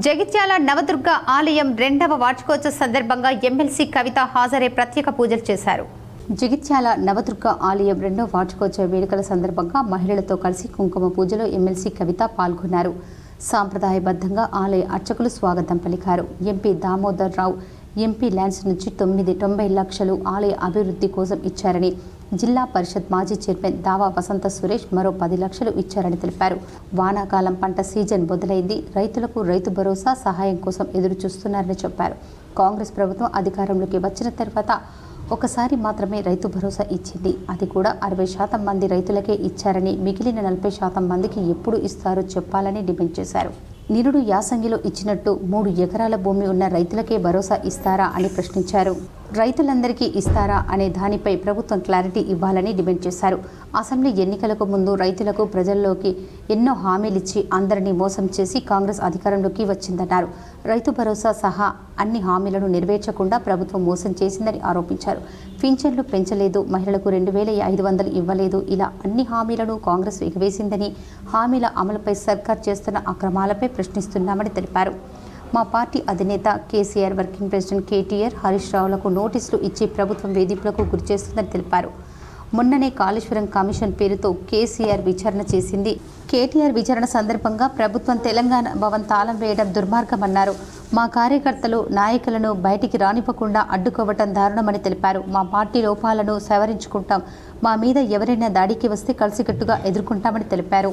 జగిత్యాల నవదుర్గ ఆలయం 2వ వార్షికోత్సవ సందర్భంగా ఎమ్మెల్సీ కవిత హాజరై ప్రత్యేక పూజలు చేశారు. జగిత్యాల నవదుర్గ ఆలయం 2వ వార్షికోత్సవ వేడుకల సందర్భంగా మహిళలతో కలిసి కుంకుమ పూజలో ఎమ్మెల్సీ కవిత పాల్గొన్నారు. సాంప్రదాయబద్ధంగా ఆలయ అర్చకులు స్వాగతం పలికారు. ఎంపీ దామోదర్ రావు ఎంపీ ల్యాండ్స్ నుంచి 90 లక్షలు ఆలయ అభివృద్ధి కోసం ఇచ్చారని, జిల్లా పరిషత్ మాజీ చైర్మన్ దావా వసంత సురేష్ మరో 10 లక్షలు ఇచ్చారని తెలిపారు. వానాకాలం పంట సీజన్ మొదలైంది. రైతులకు రైతు భరోసా సహాయం కోసం ఎదురు చూస్తున్నారని చెప్పారు. కాంగ్రెస్ ప్రభుత్వం అధికారంలోకి వచ్చిన తర్వాత ఒకసారి మాత్రమే రైతు భరోసా ఇచ్చింది. అది కూడా 60% మంది రైతులకే ఇచ్చారని, మిగిలిన 40% మందికి ఎప్పుడు ఇస్తారో చెప్పాలని డిమాండ్ చేశారు. నిరుడు యాసంగిలో ఇచ్చినట్టు 3 ఎకరాల భూమి ఉన్న రైతులకే భరోసా ఇస్తారా అని ప్రశ్నించారు. రైతులందరికీ ఇస్తారా అనే దానిపై ప్రభుత్వం క్లారిటీ ఇవ్వాలని డిమాండ్ చేశారు. అసెంబ్లీ ఎన్నికలకు ముందు రైతులకు ప్రజల్లోకి ఎన్నో హామీలిచ్చి అందరినీ మోసం చేసి కాంగ్రెస్ అధికారంలోకి వచ్చిందన్నారు. రైతు భరోసా సహా అన్ని హామీలను నెరవేర్చకుండా ప్రభుత్వం మోసం చేసిందని ఆరోపించారు. పింఛన్లు పెంచలేదు, మహిళలకు 2500 ఇవ్వలేదు, ఇలా అన్ని హామీలను కాంగ్రెస్ ఎగవేసిందని, హామీల అమలుపై సర్కార్ చేస్తున్న అక్రమాలపై ప్రశ్నిస్తున్నామని తెలిపారు. మా పార్టీ అధినేత కేసీఆర్, వర్కింగ్ ప్రెసిడెంట్ కేటీఆర్, హరీష్ రావులకు నోటీసులు ఇచ్చి ప్రభుత్వం వేధింపులకు గురిచేస్తుందని తెలిపారు. మొన్ననే కాళేశ్వరం కమిషన్ పేరుతో కేసీఆర్ విచారణ చేసింది. కేటీఆర్ విచారణ సందర్భంగా ప్రభుత్వం తెలంగాణ భవన్ తాళం వేయడం దుర్మార్గమన్నారు. మా కార్యకర్తలు, నాయకులను బయటికి రానివ్వకుండా అడ్డుకోవటం దారుణమని తెలిపారు. మా పార్టీ లోపాలను సవరించుకుంటాం. మా మీద ఎవరైనా దాడికి వస్తే కలిసికట్టుగా ఎదుర్కొంటామని తెలిపారు.